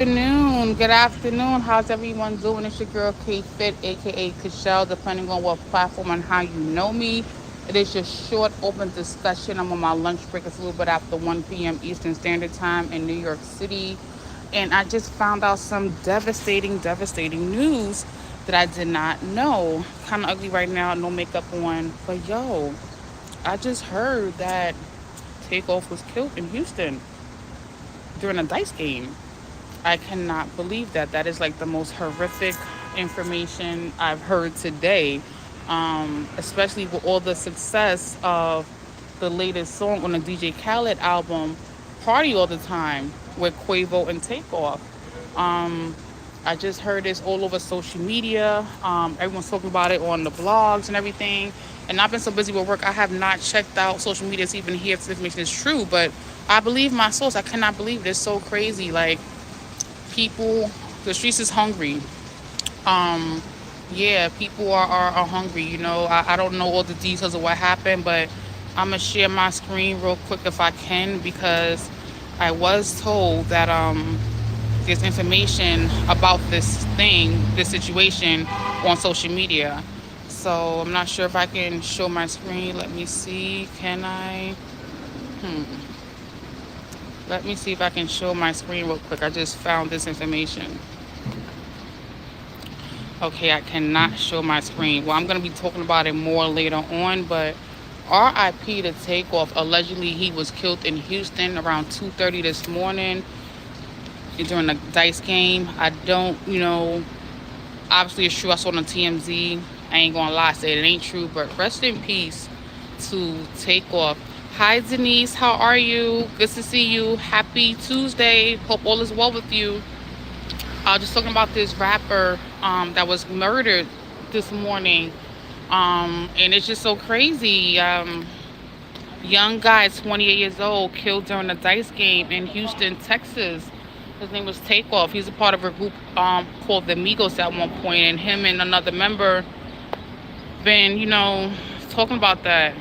Good afternoon. How's everyone doing? It's your girl K Fit, aka Kashelle, depending on what platform and how you know me. It is your short, open discussion. I'm on my lunch break. It's a little bit after 1 p.m. Eastern Standard Time in New York City. And I just found out some devastating news that I did not know. Kind of ugly right now, no makeup on. But yo, I just heard that Takeoff was killed in Houston during a dice game. I cannot believe that. That is like the most horrific information I've heard today, especially with all the success of the latest song on the DJ Khaled album, Party All the Time, with Quavo and Takeoff. Um, I just heard this all over social media. Everyone's talking about it on the blogs and everything. And I've been so busy with work, I have not checked out social media to even hear if this information is true. But I believe my source. I cannot believe it. It's so crazy. Like, people, the streets is hungry. um yeah, people are hungry. I don't know all the details of what happened, but I'm gonna share my screen real quick if I can, because I was told that there's information about this situation on social media. So I'm not sure if I can show my screen. Let me see, can I? hmm let me see if I can show my screen real quick. I just found this information. Okay, I cannot show my screen. Well, I'm going to be talking about it more later on, but RIP to Takeoff. Allegedly, he was killed in Houston around 2:30 this morning during a dice game. I don't, obviously it's true. I saw it on TMZ. I ain't going to lie, say it ain't true, but rest in peace to Takeoff. Hi, Denise. How are you? Good to see you. Happy Tuesday. Hope all is well with you. I was just talking about this rapper that was murdered this morning. And it's just so crazy. Young guy, 28 years old, killed during a dice game in Houston, Texas. His name was Takeoff. He's a part of a group called the Migos at one point, and him and another member been, talking about that.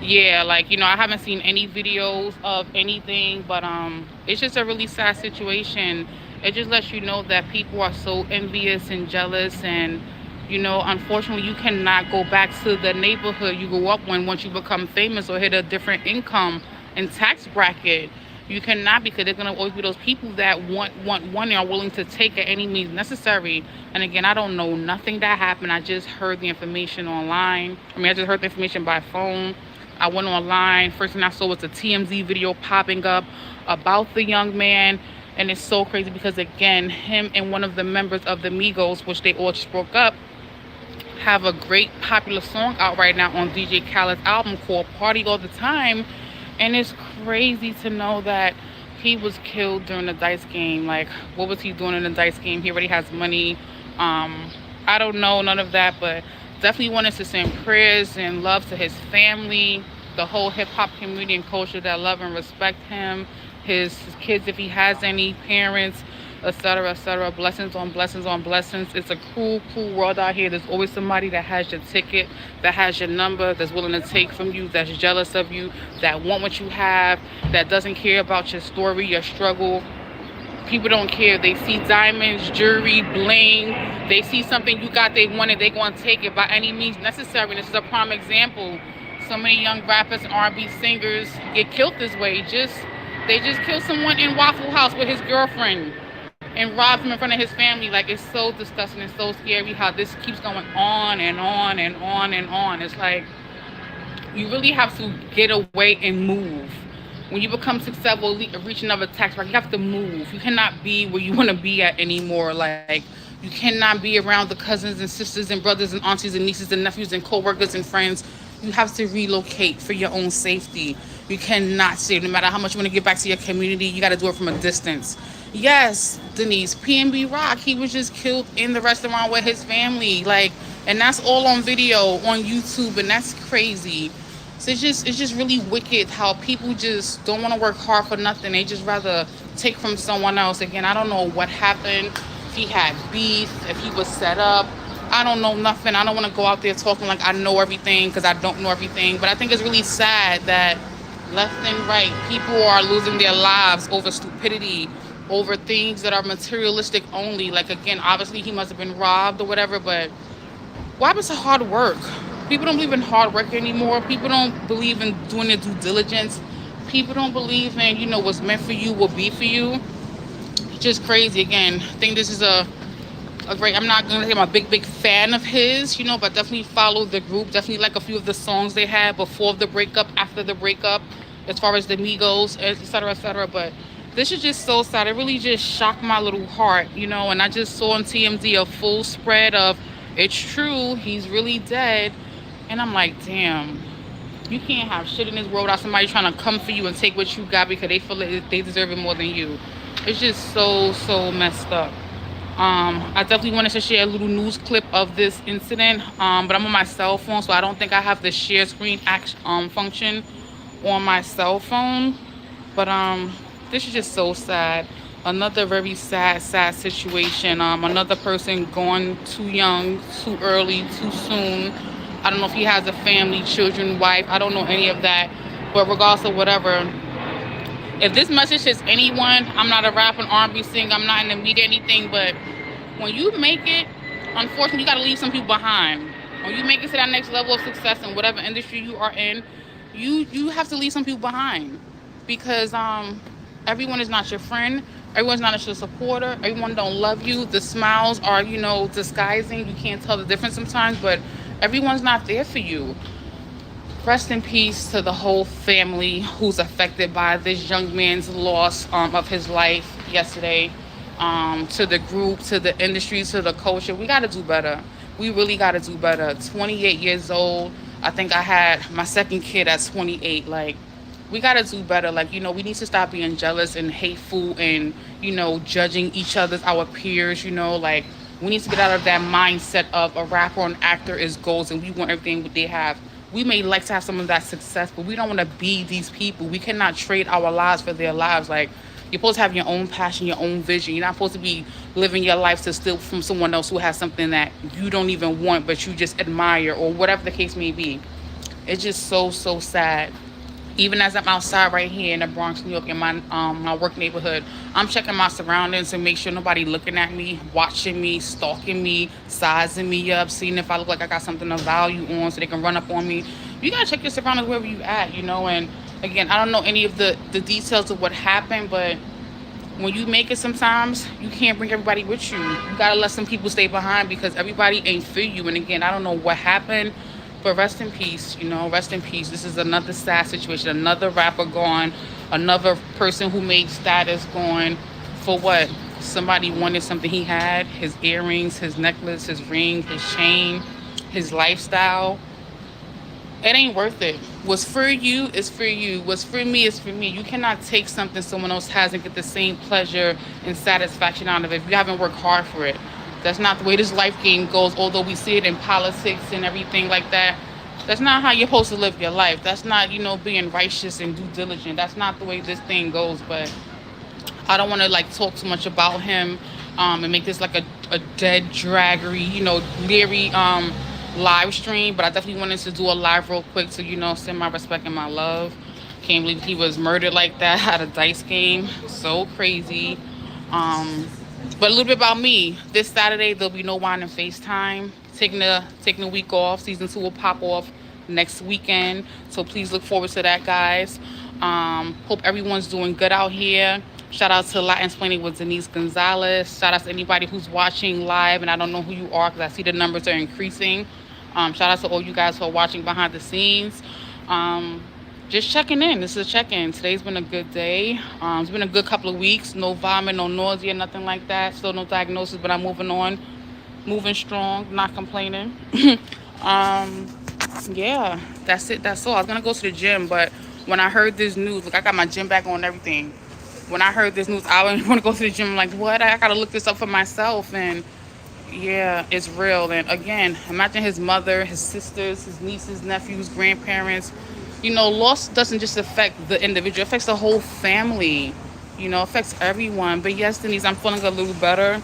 Yeah, like, I haven't seen any videos of anything, but it's just a really sad situation. It just lets you know that people are so envious and jealous, and unfortunately you cannot go back to the neighborhood you grew up in once you become famous or hit a different income and tax bracket. You cannot, because there's gonna always be those people that want money, are willing to take at any means necessary. And again, I don't know nothing that happened. I just heard the information online. I just heard the information by phone. I went online. First thing I saw was a TMZ video popping up about the young man. And it's so crazy because, again, him and one of the members of the Migos, which they all just broke up, have a great popular song out right now on DJ Khaled's album called Party All the Time. And it's crazy to know that he was killed during the dice game. Like, what was he doing in the dice game? He already has money. I don't know none of that, but definitely wanted to send prayers and love to his family, the whole hip hop community and culture that love and respect him, his kids if he has any, parents, etc., etc. Blessings on blessings on blessings. It's a cruel world out here. There's always somebody that has your ticket, that has your number, that's willing to take from you, that's jealous of you, that want what you have, that doesn't care about your story, your struggle. People don't care. They see diamonds, jewelry, bling. They see something you got, they want it, they gonna take it by any means necessary. And this is a prime example. So many young rappers and R&B singers get killed this way. They just killed someone in Waffle House with his girlfriend and robbed him in front of his family. Like, it's so disgusting and so scary how this keeps going on and on and on and on. It's like, you really have to get away and move. When you become successful, reach another tax bracket, you have to move. You cannot be where you want to be at anymore. Like, you cannot be around the cousins and sisters and brothers and aunties and nieces and nephews and co-workers and friends. You have to relocate for your own safety. You cannot stay. No matter how much you want to give back to your community, you got to do it from a distance. Yes, Denise, PNB Rock, he was just killed in the restaurant with his family. Like, and that's all on video on YouTube, and that's crazy. So it's just really wicked how people just don't want to work hard for nothing. They just rather take from someone else. Again, I don't know what happened. If he had beef, if he was set up. I don't know nothing. I don't want to go out there talking like I know everything, because I don't know everything. But I think it's really sad that left and right. People are losing their lives over stupidity, over things that are materialistic only. Like, again, obviously he must have been robbed or whatever, but what happens to hard work? People don't believe in hard work anymore. People don't believe in doing their due diligence. People don't believe in, what's meant for you will be for you. Just crazy. Again, I think this is a great. I'm not gonna say I'm a big fan of his, but definitely follow the group. Definitely like a few of the songs they had before the breakup, after the breakup, as far as the Migos, etc., etc. But this is just so sad. It really just shocked my little heart, And I just saw on TMZ a full spread of it's true, he's really dead, and I'm like, damn. You can't have shit in this world without somebody trying to come for you and take what you got because they feel like they deserve it more than you. It's just so messed up. I definitely wanted to share a little news clip of this incident, but I'm on my cell phone, so I don't think I have the share screen function on my cell phone. But this is just so sad. Another very sad situation. Another person gone too young, too early, too soon. I don't know if he has a family, children, wife. I don't know any of that. But regardless of whatever, if this message hits anyone, I'm not a rapper, R&B singer, I'm not in the media, anything, but when you make it, unfortunately, you got to leave some people behind. When you make it to that next level of success in whatever industry you are in, you have to leave some people behind because everyone is not your friend. Everyone's not your supporter. Everyone don't love you. The smiles are, disguising. You can't tell the difference sometimes, but everyone's not there for you. Rest in peace to the whole family who's affected by this young man's loss of his life yesterday. To the group, to the industry, to the culture. We got to do better. We really got to do better. 28 years old. I think I had my second kid at 28. Like, we got to do better. Like, we need to stop being jealous and hateful and, judging each other's, our peers, like, we need to get out of that mindset of a rapper or an actor is goals and we want everything that they have. We may like to have some of that success, but we don't want to be these people. We cannot trade our lives for their lives. Like, you're supposed to have your own passion, your own vision. You're not supposed to be living your life to steal from someone else who has something that you don't even want, but you just admire, or whatever the case may be. It's just so sad. Even as I'm outside right here in the Bronx, New York, in my work neighborhood, I'm checking my surroundings to make sure nobody looking at me, watching me, stalking me, sizing me up, seeing if I look like I got something of value on, so they can run up on me. You gotta check your surroundings wherever you at, And again, I don't know any of the details of what happened, but when you make it, sometimes you can't bring everybody with you. You gotta let some people stay behind because everybody ain't for you. And again, I don't know what happened, but rest in peace, rest in peace. This is another sad situation. Another rapper gone, another person who made status gone. For what? Somebody wanted something he had, his earrings, his necklace, his ring, his chain, his lifestyle. It ain't worth it. What's for you is for you. What's for me is for me. You cannot take something someone else has and get the same pleasure and satisfaction out of it if you haven't worked hard for it. That's not the way this life game goes, although we see it in politics and everything like that. That's not how you're supposed to live your life. That's not, being righteous and due diligent. That's not the way this thing goes. But I don't want to like talk too much about him and make this like a dead draggery, leery live stream. But I definitely wanted to do a live real quick to, send my respect and my love. Can't believe he was murdered like that at a dice game. So crazy. But a little bit about me. This Saturday there'll be no wine and FaceTime. Taking a week off. Season 2 will pop off next weekend. So please look forward to that, guys. Hope everyone's doing good out here. Shout out to Latin Explaining with Denise Gonzalez. Shout out to anybody who's watching live, and I don't know who you are because I see the numbers are increasing. Shout out to all you guys who are watching behind the scenes. Just checking in. This is a check-in. Today's been a good day. It's been a good couple of weeks. No vomit, no nausea, nothing like that. Still no diagnosis, but I'm moving on. Moving strong, not complaining. Yeah, that's it. That's all. I was going to go to the gym, but when I heard this news, look, I got my gym bag on and everything. When I heard this news, I didn't want to go to the gym. I'm like, what? I got to look this up for myself. And yeah, it's real. And again, imagine his mother, his sisters, his nieces, nephews, grandparents. Loss doesn't just affect the individual, it affects the whole family. Affects everyone. But yes, Denise, I'm feeling a little better.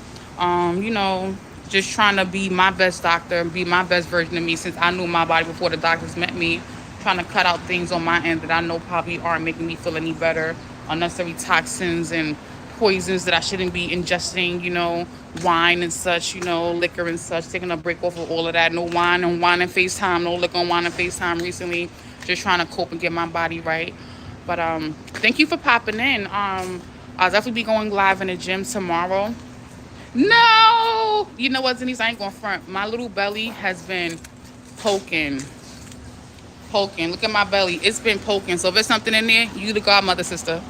Just trying to be my best doctor and be my best version of me since I knew my body before the doctors met me. trying to cut out things on my end that I know probably aren't making me feel any better. Unnecessary toxins and poisons that I shouldn't be ingesting, wine and such, liquor and such, taking a break off of all of that. No wine and FaceTime, no liquor on wine and FaceTime recently. Just trying to cope and get my body right. But thank you for popping in. I'll definitely be going live in the gym tomorrow. No! You know what, Denise? I ain't going front. My little belly has been poking. Poking. Look at my belly. It's been poking. So if there's something in there, you the godmother, sister.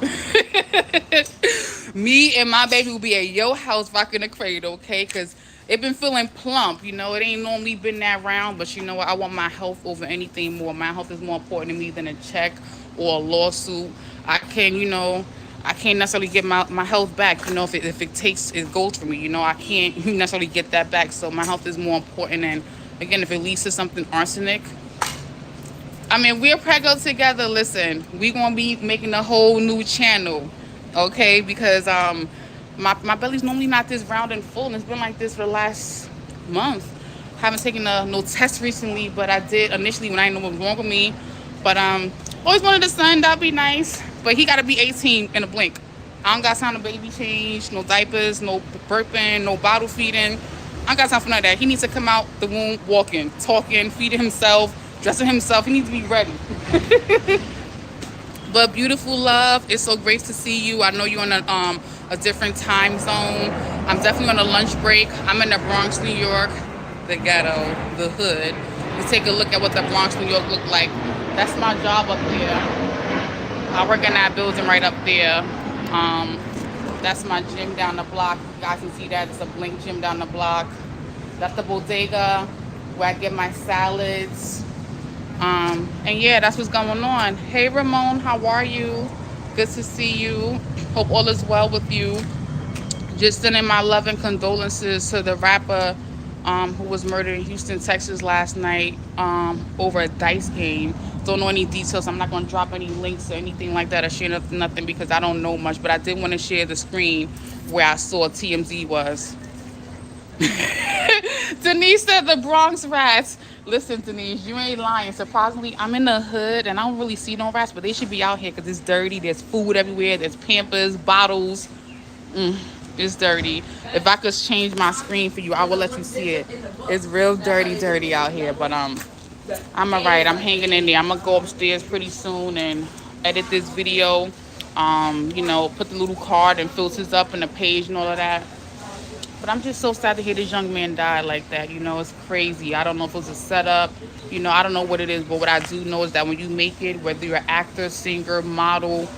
Me and my baby will be at your house rocking the cradle, okay? Because it been feeling plump. It ain't normally been that round. But you know what? I want my health over anything more. My health is more important to me than a check or a lawsuit. I can't necessarily get my health back, if it takes, it goes for me, I can't necessarily get that back. So my health is more important. And again, if it leads to something arsenic, I mean, we're pregnant together. Listen, we're going to be making a whole new channel, okay? Because my belly's normally not this round and full, and it's been like this for the last month. Haven't taken no test recently, but I did initially when I didn't know what was wrong with me. But always wanted a son. That'd be nice. But he got to be 18 in a blink. I don't got time to baby change, no diapers, no burping, no bottle feeding. I don't got time for none of that. He needs to come out the womb walking, talking, feeding himself, dressing himself. He needs to be ready. But beautiful love, it's so great to see you. I know you're on a different time zone. I'm definitely on a lunch break. I'm in the Bronx, New York, the ghetto, the hood. You take a look at what the Bronx, New York look like. That's my job up there. I work in that building right up there. That's my gym down the block. You guys can see that. It's a Blink gym down the block. That's the bodega where I get my salads. And yeah, that's what's going on. Hey, Ramon, how are you? Good to see you. Hope all is well with you. Just sending my love and condolences to the rapper who was murdered in Houston, Texas last night over a dice game. Don't know any details. I'm not going to drop any links or anything like that or share nothing because I don't know much. But I did want to share the screen where I saw TMZ was. Denise said the Bronx rats. Listen, Denise, you ain't lying. Surprisingly, I'm in the hood and I don't really see no rats, but they should be out here because it's dirty. There's food everywhere. There's Pampers, bottles. It's dirty. If I could change my screen for you, I will let you see it. It's real dirty out here. But I'm alright. I'm hanging in there. I'm gonna go upstairs pretty soon and edit this video. Put the little card and filters up in the page and all of that. But I'm just so sad to hear this young man die like that. It's crazy. I don't know if it was a setup. I don't know what it is. But what I do know is that when you make it, whether you're an actor, singer, model,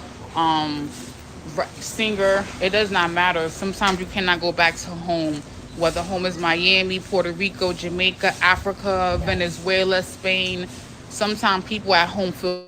singer, it does not matter. Sometimes you cannot go back to home. Whether home is Miami, Puerto Rico, Jamaica, Africa, Venezuela, Spain. Sometimes people at home feel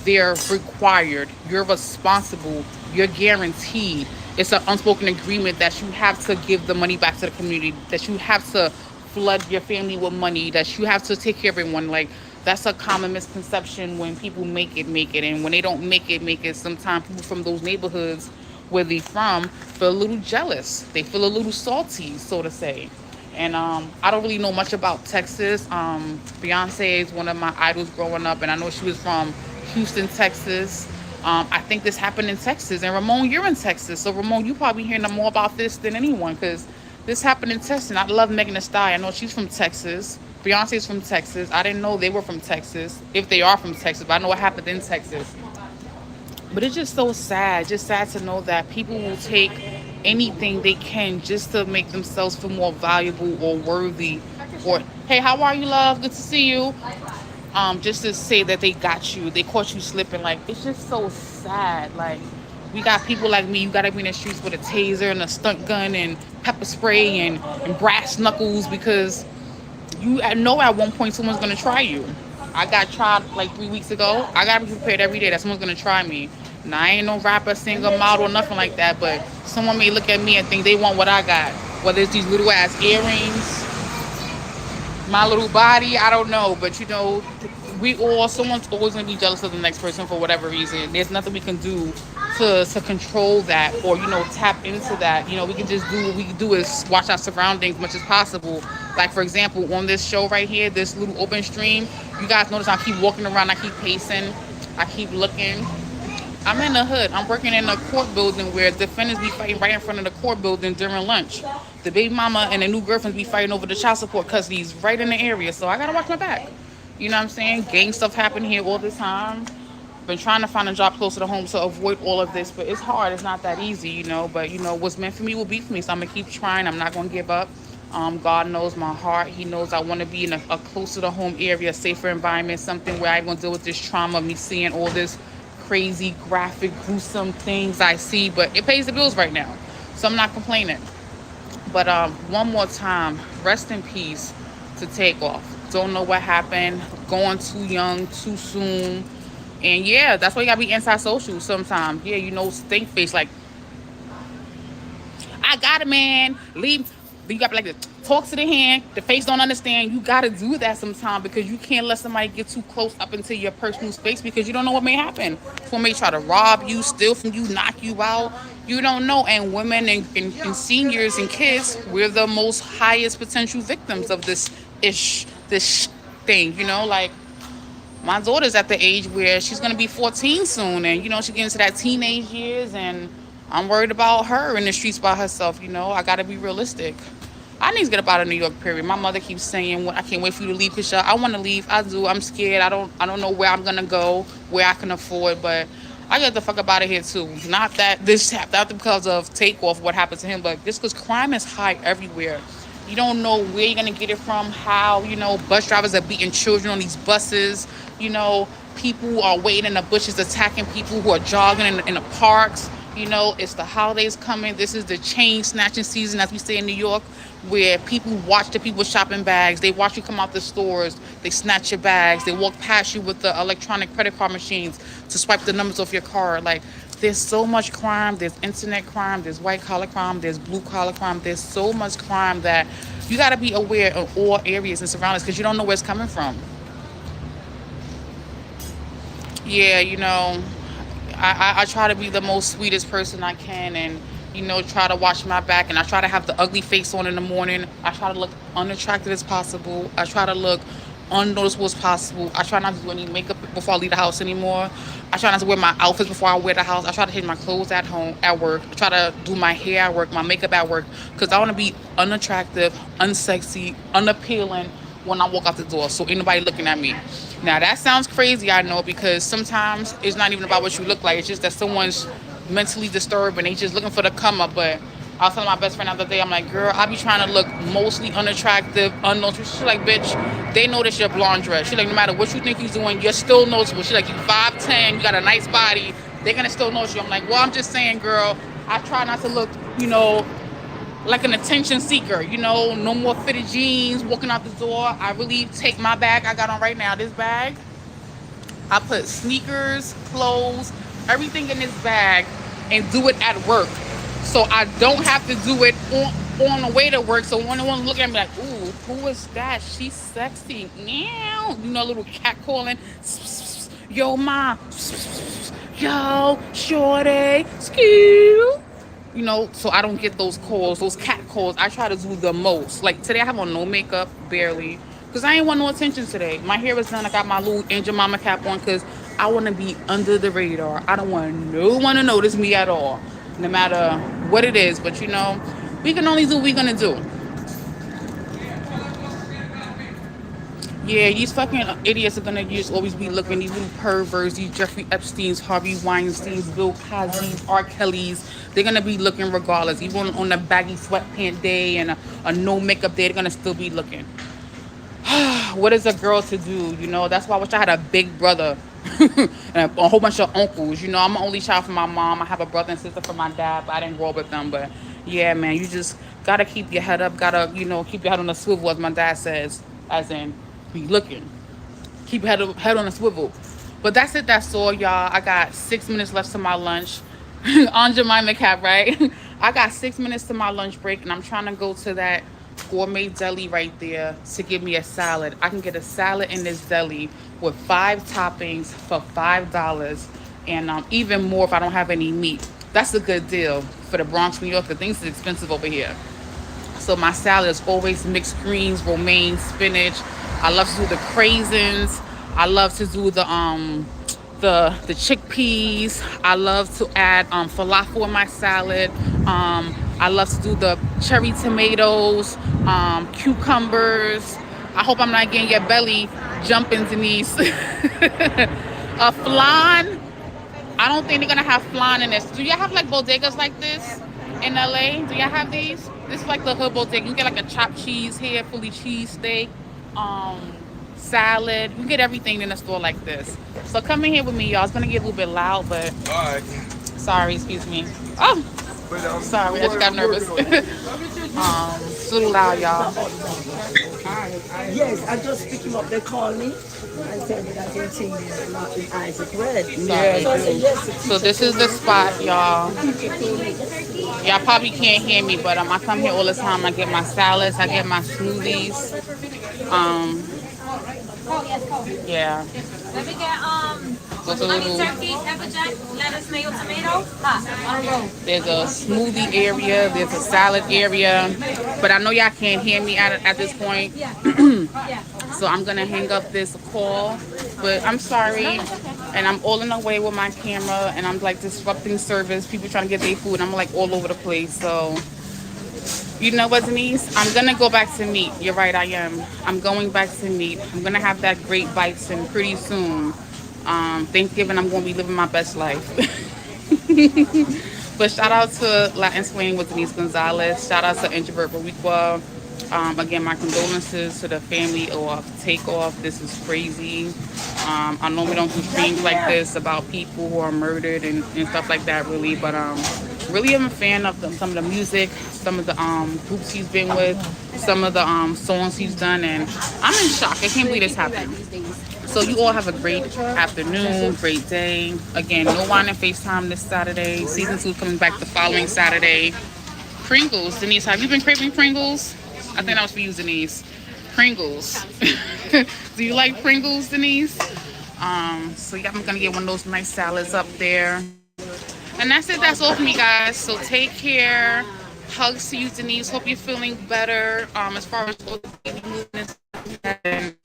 they're required. You're responsible. You're guaranteed. It's an unspoken agreement that you have to give the money back to the community, that you have to flood your family with money, that you have to take care of everyone. Like, that's a common misconception when people make it. And when they don't make it, sometimes people from those neighborhoods where they're from feel a little jealous. They feel a little salty, so to say. And I don't really know much about Texas. Beyonce is one of my idols growing up, and I know she was from Houston, Texas. I think this happened in Texas. And Ramon, you're in Texas. So Ramon, you probably hearing more about this than anyone because this happened in Texas. And I love Megan Thee Stallion. I know she's from Texas. Beyonce's from Texas. I didn't know they were from Texas, if they are from Texas, but I know what happened in Texas. But it's just so sad. Just sad to know that people will take anything they can just to make themselves feel more valuable or worthy. Or, hey, how are you, love? Good to see you. Just to say that they got you, they caught you slipping. Like, it's just so sad. Like, we got people like me, you gotta be in the streets with a taser and a stunt gun and pepper spray and brass knuckles because you know at one point someone's gonna try you. I got tried like 3 weeks ago. I gotta be prepared every day that someone's gonna try me. Now, I ain't no rapper, singer, model, nothing like that, but someone may look at me and think they want what I got. Whether it's these little ass earrings, my little body, I don't know, but someone's always gonna be jealous of the next person for whatever reason. There's nothing we can do to control that or tap into that. We can just do what we can do is watch our surroundings as much as possible. Like, for example, on this show right here, this little open stream, You guys notice I keep walking around, I keep pacing, I keep looking. I'm in the hood. I'm working in a court building where defendants be fighting right in front of the court building during lunch. The baby mama and the new girlfriends be fighting over the child support custodies right in the area. So I gotta watch my back. You know what I'm saying? Gang stuff happen here all the time. Been trying to find a job closer to home to avoid all of this, but it's hard. It's not that easy, you know. But you know, what's meant for me will be for me. So I'm gonna keep trying. I'm not gonna give up. God knows my heart. He knows I want to be in a closer to home area, safer environment, something where I ain't gonna deal with this trauma of me seeing all this crazy, graphic, gruesome things I see. But it pays the bills right now, so I'm not complaining. But one more time, rest in peace to Takeoff. Don't know what happened. Going too young, too soon. And yeah, that's why you gotta be antisocial sometimes. Yeah, you know, stink face like I got it, man. Leave. You got to like talk to the hand. The face don't understand. You got to do that sometimes because you can't let somebody get too close up into your personal space because you don't know what may happen. Someone may try to rob you, steal from you, knock you out. You don't know. And women and seniors and kids, we're the most highest potential victims of this thing. You know, like my daughter's at the age where she's gonna be 14 soon, and you know she gets into that teenage years, and I'm worried about her in the streets by herself. You know, I gotta be realistic. I need to get up out of New York. Period. My mother keeps saying, "I can't wait for you to leave, Kisha." I want to leave. I do. I'm scared. I don't know where I'm gonna go, where I can afford, but I get the fuck up out of here too. Not that this happened, not because of Takeoff, what happened to him, but just because crime is high everywhere. You don't know where you're gonna get it from. How, you know, bus drivers are beating children on these buses. You know, people are waiting in the bushes, attacking people who are jogging in the parks. You know, it's the holidays coming. This is the chain snatching season, as we say in New York, where people watch the people shopping bags. They watch you come out the stores. They snatch your bags. They walk past you with the electronic credit card machines to swipe the numbers off your card. Like, there's so much crime. There's internet crime. There's white collar crime. There's blue collar crime. There's so much crime that you got to be aware of all areas and surroundings because you don't know where it's coming from. Yeah, you know, I try to be the most sweetest person I can and, you know, try to watch my back. And I try to have the ugly face on in the morning. I try to look unattractive as possible. I try to look unnoticeable as possible. I try not to do any makeup before I leave the house anymore. I try not to wear my outfits before I wear the house. I try to hit my clothes at home, at work. I try to do my hair at work, my makeup at work. Because I want to be unattractive, unsexy, unappealing when I walk out the door. So ain't nobody looking at me. Now that sounds crazy, I know, because sometimes it's not even about what you look like. It's just that someone's mentally disturbed and they just looking for the come up. But I was telling my best friend the other day, I'm like, girl, I be trying to look mostly unattractive, unnoticeable. She's like, bitch, they notice your blonde dress. She's like, no matter what you think you're doing, you're still noticeable. She's like, you 5'10", you got a nice body. They're going to still notice you. I'm like, well, I'm just saying, girl, I try not to look, you know, like an attention seeker, you know, no more fitted jeans, walking out the door. I really take my bag I got on right now, this bag. I put sneakers, clothes, everything in this bag and do it at work. So I don't have to do it on the way to work. So when one look at me like, ooh, who is that? She's sexy. Meow. You know, little cat calling. Yo, ma. Yo, shorty. Skew. You know, so I don't get those calls, those cat calls. I try to do the most. Like today I have on no makeup, barely. Because I ain't want no attention today. My hair is done. I got my little Angel Mama cap on because I want to be under the radar. I don't want no one to notice me at all. No matter what it is. But you know, we can only do what we're going to do. Yeah, these fucking idiots are gonna just always be looking. These little perverts, these Jeffrey Epsteins, Harvey Weinsteins, Bill Cosby's, R. Kelly's. They're gonna be looking regardless. Even on a baggy sweatpant day and a no makeup day, they're gonna still be looking. What is a girl to do? You know, that's why I wish I had a big brother and a whole bunch of uncles. You know, I'm an only child from my mom. I have a brother and sister from my dad, but I didn't grow up with them. But yeah, man, you just gotta keep your head up. Gotta, you know, keep your head on the swivel, as my dad says, as in be looking. Keep head on a swivel. But that's it. That's all, y'all. I got 6 minutes left to my lunch. On Jemima Cap, right? I got 6 minutes to my lunch break, and I'm trying to go to that gourmet deli right there to give me a salad. I can get a salad in this deli with 5 toppings for $5, and even more if I don't have any meat. That's a good deal for the Bronx, New York, because things are expensive over here. So my salad is always mixed greens, romaine, spinach. I love to do the craisins. I love to do the chickpeas. I love to add falafel in my salad. I love to do the cherry tomatoes, cucumbers. I hope I'm not getting your belly jumping, Denise. Flan. I don't think they're gonna have flan in this. Do y'all have like bodegas like this in LA? Do y'all have these? This is like the hood bodega. You get like a chopped cheese here, fully cheese steak, um, salad. You can get everything in a store like this. So come in here with me, y'all. It's gonna get a little bit loud, but All right. sorry, excuse me. Oh, But, sorry, I just got nervous. It's a little loud, y'all. Yes, I just picked him up. They called me and said that they're changing not in Isaac Red. Sorry. So I said, yes, So this is the spot, y'all. Y'all probably can't hear me, but I come here all the time. I get my salads, I get my smoothies. Um, yeah. Let me get There's a honey little, turkey, pepper jack, lettuce, mayo, tomato, hot on a roll. there's a smoothie area, there's a salad area, but I know y'all can't hear me at this point. Yeah. Yeah. So I'm gonna hang up this call, but I'm sorry, and I'm all in the way with my camera, and I'm like disrupting service. People trying to get their food. I'm like all over the place. So you know what, Denise? I'm gonna go back to meat. You're right, I am. I'm going back to meat. I'm gonna have that great bites, and pretty soon, Thanksgiving, I'm gonna be living my best life. But shout out to Latin Swing with Denise Gonzalez. Shout out to Introvert Boricua. Again, my condolences to the family of Takeoff. This is crazy. I know we don't do streams like this about people who are murdered and stuff like that, really. But really, I'm a fan of some of the music, some of the groups he's been with, some of the songs he's done, and I'm in shock. I can't believe this happened. So you all have a great afternoon, great day. Again, no wine and FaceTime this Saturday. Season 2 coming back the following Saturday. Pringles. Denise, have you been craving Pringles? I think that was for you, Denise. Pringles. Do you like Pringles, Denise? So yeah, I'm gonna get one of those nice salads up there. And that's it. That's all for me, guys. So take care. Hugs to you, Denise. Hope you're feeling better. As far as all the baby movements and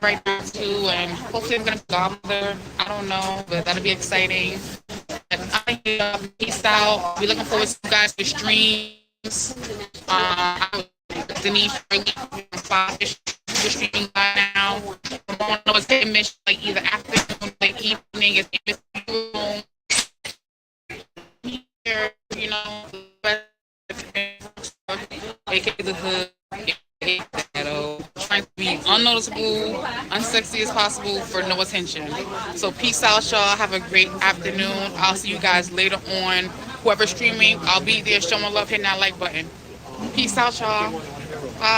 right now too, and hopefully I'm gonna be godmother. I don't know, but that'll be exciting. And I'm here. Peace out. We're looking forward to you guys for streams. Denise really streaming by now. I don't know what's hit and miss, like either afternoon, like evening, it's here, you know, aka the hood, aka the ghetto, trying to be unnoticeable, unsexy as possible for no attention. So peace out, y'all. Have a great afternoon. I'll see you guys later on. Whoever's streaming, I'll be there showing love, hitting that like button. Peace out, y'all. Bye.